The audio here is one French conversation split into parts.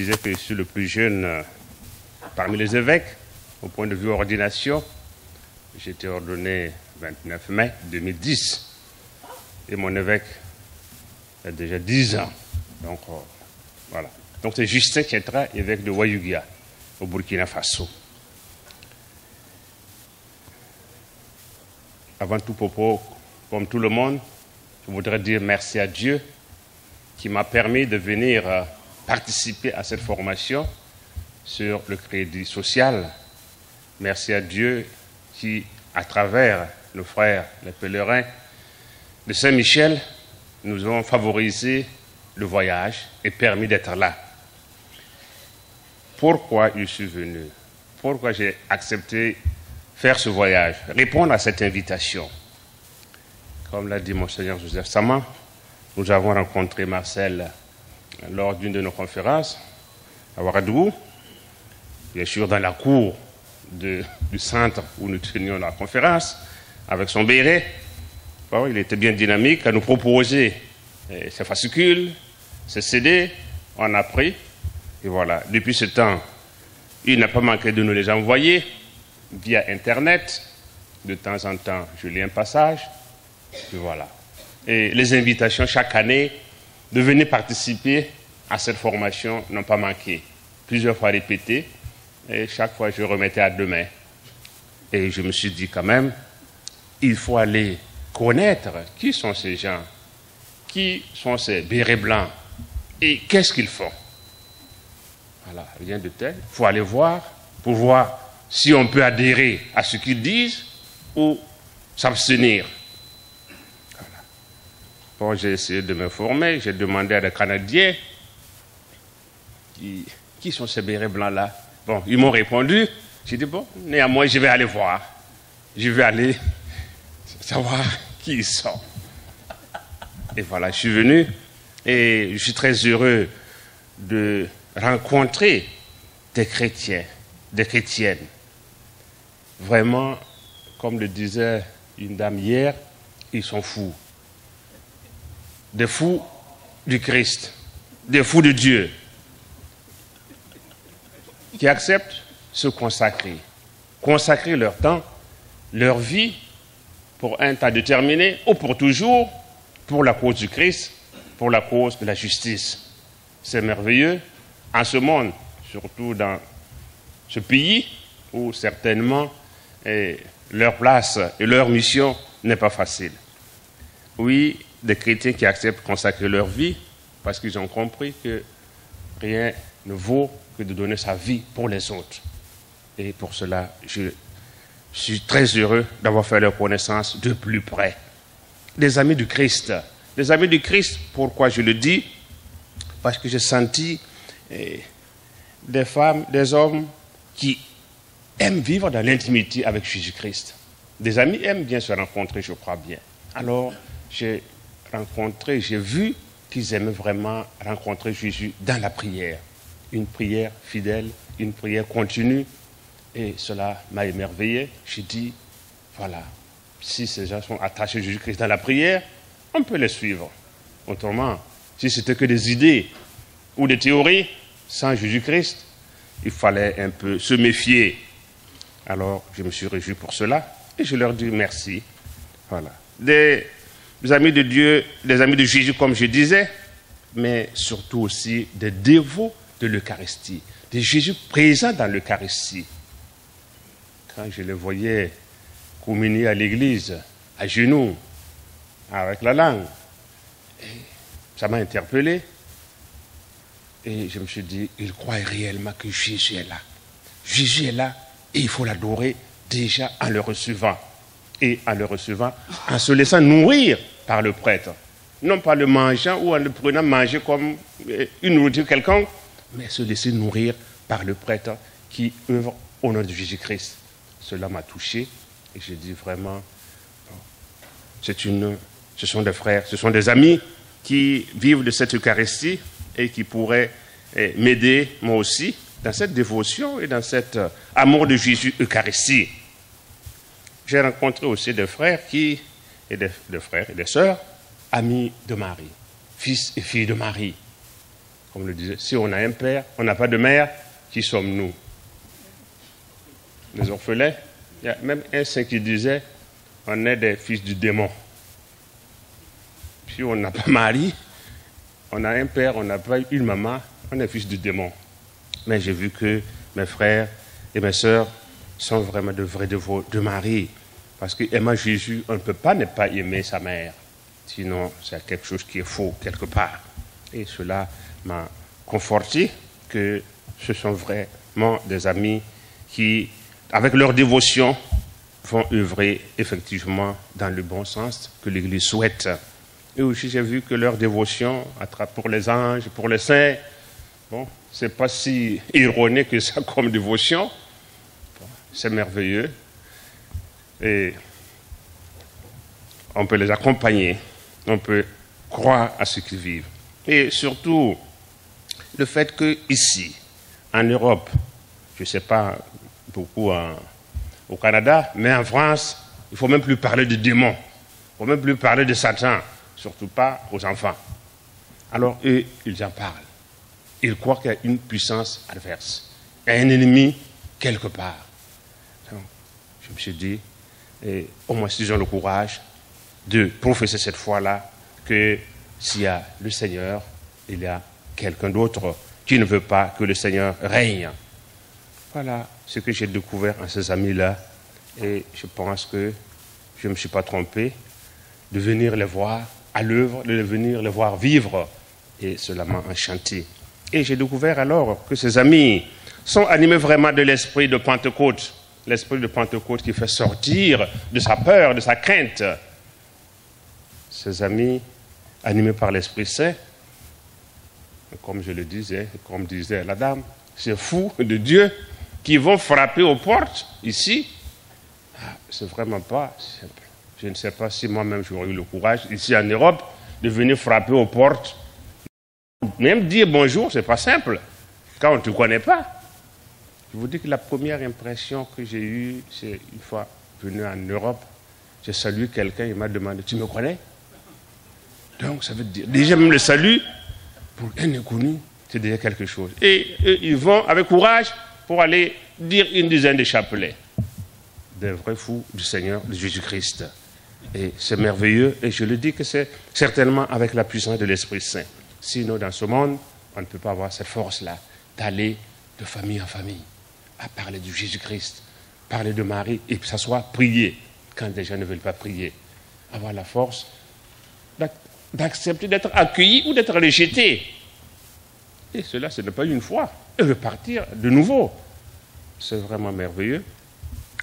disais que je suis le plus jeune parmi les évêques, au point de vue ordination. J'ai été ordonné 29 mai 2010. Et mon évêque a déjà 10 ans. Donc, voilà. Donc, c'est Justin Kietra, évêque de Wayugia, au Burkina Faso. Avant tout propos, comme tout le monde, je voudrais dire merci à Dieu qui m'a permis de venir participer à cette formation sur le crédit social. Merci à Dieu qui, à travers nos frères, les pèlerins de Saint-Michel, nous ont favorisé le voyage et permis d'être là. Pourquoi je suis venu? Pourquoi j'ai accepté faire ce voyage? Répondre à cette invitation. Comme l'a dit Monseigneur Joseph Sama, nous avons rencontré Marcel lors d'une de nos conférences à Ouagadougou, bien sûr dans la cour du centre où nous tenions la conférence, avec son béret. Bon, il était bien dynamique, à nous proposer ses fascicules, ses CD, on a pris, et voilà. Depuis ce temps, il n'a pas manqué de nous les envoyer via Internet. De temps en temps, je lis un passage, et voilà. Et les invitations chaque année de venir participer à cette formation n'ont pas manqué. Plusieurs fois répétées, et chaque fois je remettais à demain. Et je me suis dit quand même, il faut aller connaître qui sont ces gens, qui sont ces bérets blancs et qu'est-ce qu'ils font. Voilà, rien de tel. Il faut aller voir pour voir si on peut adhérer à ce qu'ils disent ou s'abstenir. Voilà. Bon, j'ai essayé de m'informer, j'ai demandé à des Canadiens qui sont ces bérets blancs-là. Bon, ils m'ont répondu. J'ai dit, bon, néanmoins, je vais aller voir. Je vais aller savoir qui ils sont. Et voilà, je suis venu et je suis très heureux de rencontrer des chrétiens, des chrétiennes. Vraiment, comme le disait une dame hier, ils sont fous. Des fous du Christ, des fous de Dieu, qui acceptent se consacrer. Consacrer leur temps, leur vie, pour un temps déterminé ou pour toujours, pour la cause du Christ, pour la cause de la justice. C'est merveilleux. En ce monde, surtout dans ce pays où certainement leur place et leur mission n'est pas facile. Oui, des chrétiens qui acceptent de consacrer leur vie parce qu'ils ont compris que rien ne vaut que de donner sa vie pour les autres. Et pour cela, je suis très heureux d'avoir fait leur connaissance de plus près. Des amis du Christ. Des amis du Christ, pourquoi je le dis? Parce que j'ai senti des femmes, des hommes qui aiment vivre dans l'intimité avec Jésus-Christ. Des amis aiment bien se rencontrer, je crois bien. Alors, j'ai rencontré, j'ai vu qu'ils aimaient vraiment rencontrer Jésus dans la prière. Une prière fidèle, une prière continue. Et cela m'a émerveillé. J'ai dit, voilà, si ces gens sont attachés à Jésus-Christ dans la prière, on peut les suivre. Autrement, si c'était que des idées ou des théories, sans Jésus-Christ, il fallait un peu se méfier. Alors, je me suis réjoui pour cela et je leur dis merci. Voilà. Des amis de Dieu, des amis de Jésus, comme je disais, mais surtout aussi des dévots de l'Eucharistie, de Jésus présent dans l'Eucharistie. Quand je les voyais communier à l'église, à genoux, avec la langue, ça m'a interpellé. Et je me suis dit, ils croient réellement que Jésus est là. Jésus est là et il faut l'adorer déjà en le recevant. Et en le recevant, en se laissant nourrir par le prêtre. Non pas le mangeant ou en le prenant manger comme une nourriture quelconque, mais se laisser nourrir par le prêtre qui œuvre au nom de Jésus-Christ. Cela m'a touché et j'ai dit vraiment, ce sont des frères, ce sont des amis qui vivent de cette Eucharistie et qui pourraient m'aider, moi aussi, dans cette dévotion et dans cet amour de Jésus Eucharistie. J'ai rencontré aussi des frères des frères et des sœurs, amis de Marie, fils et filles de Marie. Comme le disait, si on a un père, on n'a pas de mère, qui sommes-nous? Les orphelins, il y a même un saint qui disait, on est des fils du démon. Si on n'a pas mari, on a un père, on n'a pas une maman, on est fils du démon. Mais j'ai vu que mes frères et mes sœurs sont vraiment de vrais dévots de Marie. Parce qu'aimant Jésus, on ne peut pas ne pas aimer sa mère. Sinon, c'est quelque chose qui est faux quelque part. Et cela m'a conforté que ce sont vraiment des amis qui, avec leur dévotion, vont œuvrer effectivement dans le bon sens que l'Église souhaite. Et aussi, j'ai vu que leur dévotion, pour les anges, pour les saints, bon, c'est pas si ironique que ça comme dévotion. Bon, c'est merveilleux. Et on peut les accompagner, on peut croire à ce qu'ils vivent. Et surtout, le fait qu'ici, en Europe, je ne sais pas beaucoup au Canada, mais en France, il ne faut même plus parler de démons, il ne faut même plus parler de Satan, surtout pas aux enfants. Alors eux, ils en parlent. Ils croient qu'il y a une puissance adverse, il y a un ennemi quelque part. Donc, je me suis dit, et au moins s'ils ont le courage de professer cette foi-là, que s'il y a le Seigneur, il y a quelqu'un d'autre qui ne veut pas que le Seigneur règne. Voilà ce que j'ai découvert en ces amis-là. Et je pense que je ne me suis pas trompé de venir les voir à l'œuvre, de venir les voir vivre. Et cela m'a enchanté. Et j'ai découvert alors que ces amis sont animés vraiment de l'esprit de Pentecôte. L'esprit de Pentecôte qui fait sortir de sa peur, de sa crainte. Ces amis animés par l'Esprit Saint, comme je le disais, comme disait la dame, c'est fou de Dieu qui vont frapper aux portes ici. C'est vraiment pas simple. Je ne sais pas si moi-même j'aurais eu le courage ici en Europe de venir frapper aux portes. Même dire bonjour, c'est pas simple quand on ne te connaît pas. Je vous dis que la première impression que j'ai eue, c'est une fois venu en Europe, j'ai salué quelqu'un, il m'a demandé, tu me connais? Donc ça veut dire, déjà même le salut, pour un inconnu, c'est déjà quelque chose. Et eux, ils vont avec courage pour aller dire une dizaine de chapelets. Des vrais fous du Seigneur, de Jésus-Christ. Et c'est merveilleux, et je le dis que c'est certainement avec la puissance de l'Esprit Saint. Sinon, dans ce monde, on ne peut pas avoir cette force-là d'aller de famille en famille, à parler de Jésus-Christ, parler de Marie, et que ça soit prier, quand des gens ne veulent pas prier. Avoir la force d'accepter d'être accueilli ou d'être rejeté. Et cela, ce n'est pas une fois. Et repartir de nouveau. C'est vraiment merveilleux.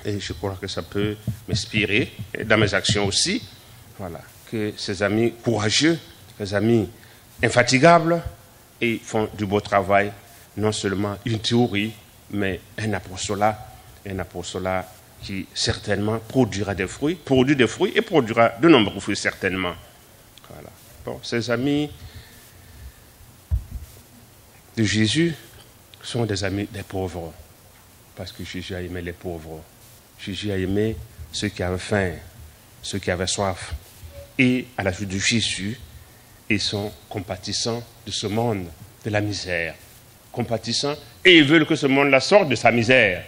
Et je crois que ça peut m'inspirer, dans mes actions aussi. Voilà. Que ces amis courageux, ces amis infatigables, et font du beau travail, non seulement une théorie, mais un apostolat qui certainement produira des fruits, produit des fruits et produira de nombreux fruits certainement. Voilà. Bon, ces amis de Jésus sont des amis des pauvres, parce que Jésus a aimé les pauvres. Jésus a aimé ceux qui avaient faim, ceux qui avaient soif. Et à la suite de Jésus, ils sont compatissants de ce monde, de la misère. Compatissants, et ils veulent que ce monde-là sorte de sa misère.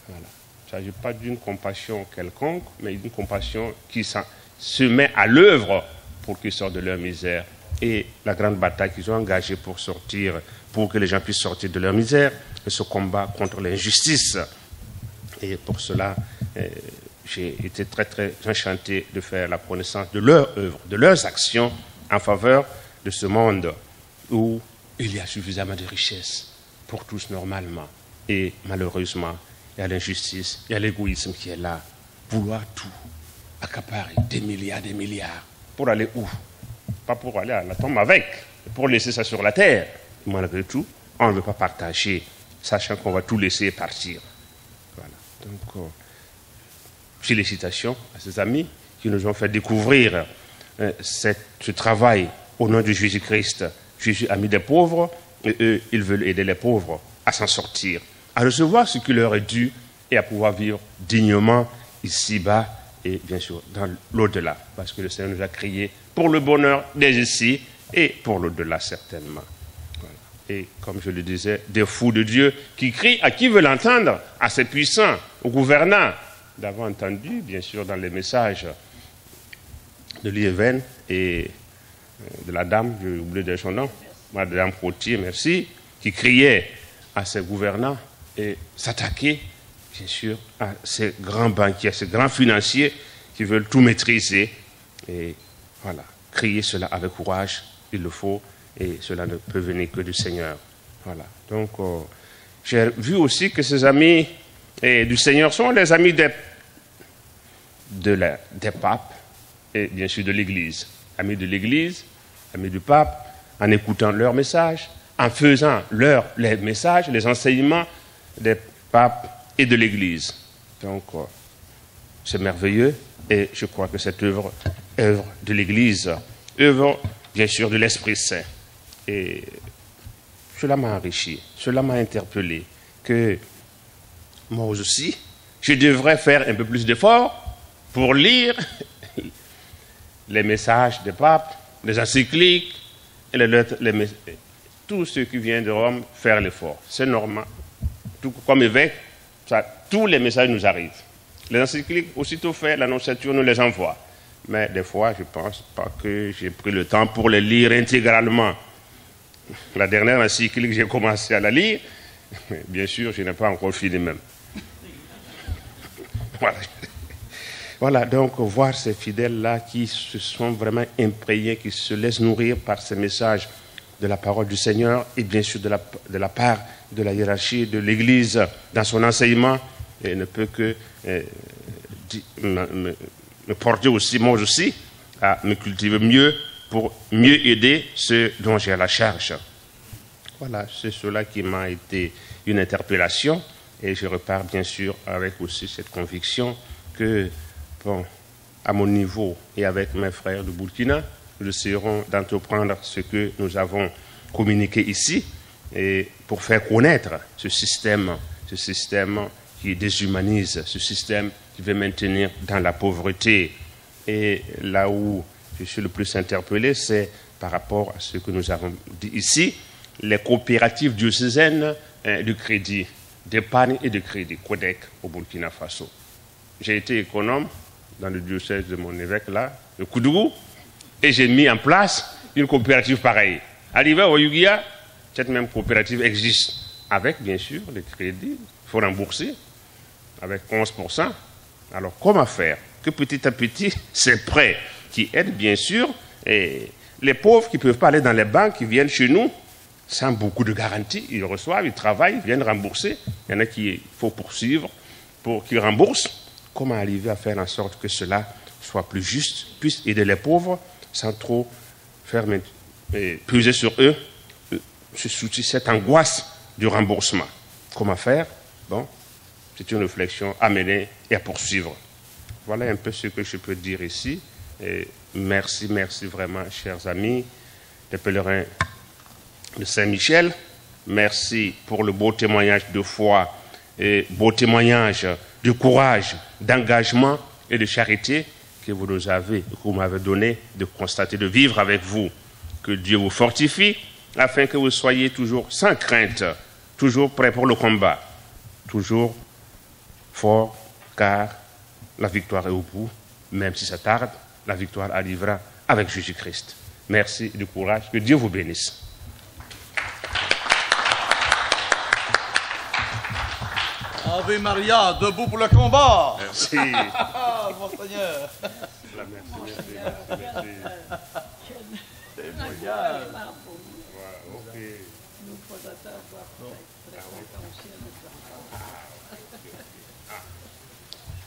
Voilà. Il ne s'agit pas d'une compassion quelconque, mais d'une compassion qui se met à l'œuvre pour qu'ils sortent de leur misère. Et la grande bataille qu'ils ont engagée pour sortir, pour que les gens puissent sortir de leur misère, c'est ce combat contre l'injustice. Et pour cela, j'ai été très, très enchanté de faire la connaissance de leur œuvre, de leurs actions en faveur de ce monde où il y a suffisamment de richesses pour tous normalement. Et malheureusement, il y a l'injustice, il y a l'égoïsme qui est là. Vouloir tout, accaparer des milliards. Pour aller où? Pas pour aller à la tombe avec, pour laisser ça sur la terre. Malgré tout, on ne veut pas partager, sachant qu'on va tout laisser et partir. Voilà. Donc, félicitations à ces amis qui nous ont fait découvrir ce travail au nom de Jésus-Christ. Jésus a mis des pauvres, et eux, ils veulent aider les pauvres à s'en sortir, à recevoir ce qui leur est dû et à pouvoir vivre dignement ici-bas et bien sûr dans l'au-delà, parce que le Seigneur nous a créés pour le bonheur des ici et pour l'au-delà certainement. Voilà. et, comme je le disais, des fous de Dieu qui crient à qui veut l'entendre, à ses puissants, aux gouvernants, d'avoir entendu, bien sûr, dans les messages de l'Ieven et de la dame, j'ai oublié son nom, Madame Cotier, merci, qui criait à ses gouvernants et s'attaquer, bien sûr, à ces grands banquiers, ces grands financiers qui veulent tout maîtriser. Et voilà, crier cela avec courage, il le faut, et cela ne peut venir que du Seigneur. Voilà. Donc, j'ai vu aussi que ces amis du Seigneur sont les amis des papes et bien sûr de l'Église. Amis de l'Église, amis du pape, en écoutant leurs messages, en faisant les messages, les enseignements des papes et de l'Église. Donc, c'est merveilleux et je crois que cette œuvre de l'Église, œuvre bien sûr de l'Esprit Saint. Et cela m'a enrichi, cela m'a interpellé que moi aussi, je devrais faire un peu plus d'efforts pour lire les messages des papes, les encycliques, et les lettres, tout ce qui vient de Rome, faire l'effort. C'est normal. Tout comme évêque, tous les messages nous arrivent. Les encycliques, aussitôt fait, l'annonciature nous les envoie. Mais des fois, je ne pense pas que j'ai pris le temps pour les lire intégralement. La dernière encyclique, j'ai commencé à la lire. Mais bien sûr, je n'ai pas encore fini même. Voilà. Voilà, donc voir ces fidèles-là qui se sont vraiment imprégnés, qui se laissent nourrir par ces messages de la parole du Seigneur et bien sûr de la part de la hiérarchie de l'Église dans son enseignement, et ne peut que me porter aussi, moi aussi, à me cultiver mieux pour mieux aider ceux dont j'ai la charge. Voilà, c'est cela qui m'a été une interpellation et je repars bien sûr avec aussi cette conviction que bon, à mon niveau et avec mes frères de Burkina, nous essaierons d'entreprendre ce que nous avons communiqué ici et pour faire connaître ce système qui déshumanise, ce système qui veut maintenir dans la pauvreté. Et là où je suis le plus interpellé, c'est par rapport à ce que nous avons dit ici, les coopératives diocésaines de crédit, d'épargne et de crédit, CODEC, au Burkina Faso. J'ai été économe dans le diocèse de mon évêque là, le Koudougou, et j'ai mis en place une coopérative pareille. Arrivé au Yugia, cette même coopérative existe, avec bien sûr les crédits, il faut rembourser, avec 11%. Alors comment faire que petit à petit, ces prêts qui aident bien sûr, et les pauvres qui ne peuvent pas aller dans les banques, qui viennent chez nous, sans beaucoup de garanties, ils reçoivent, ils travaillent, ils viennent rembourser. Il y en a qu'il faut poursuivre pour qu'ils remboursent. Comment arriver à faire en sorte que cela soit plus juste, puisse aider les pauvres sans trop faire peser sur eux ce souci, cette angoisse du remboursement. Comment faire? Bon, c'est une réflexion à mener et à poursuivre. Voilà un peu ce que je peux dire ici. Et merci vraiment, chers amis, les pèlerins de Saint-Michel. Merci pour le beau témoignage de foi et beau témoignage de courage, d'engagement et de charité que vous nous avez, que vous m'avez donné de constater, de vivre avec vous. Que Dieu vous fortifie afin que vous soyez toujours sans crainte, toujours prêts pour le combat, toujours forts, car la victoire est au bout. Même si ça tarde, la victoire arrivera avec Jésus-Christ. Merci du courage. Que Dieu vous bénisse. Ave Maria, debout pour le combat. Merci. Mon Seigneur. Merci. Témoignage.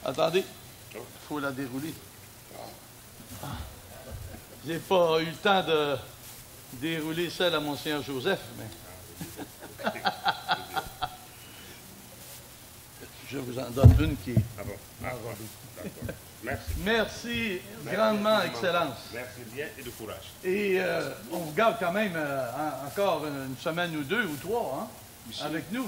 Attendez, il faut la dérouler. J'ai pas eu le temps de dérouler celle à Monseigneur Joseph, mais... Je vous en donne une qui est... Ah bon, d'accord. Merci. Merci grandement, Excellence. Merci bien et de courage. Et on vous garde quand même encore une semaine ou deux ou trois, hein, avec nous.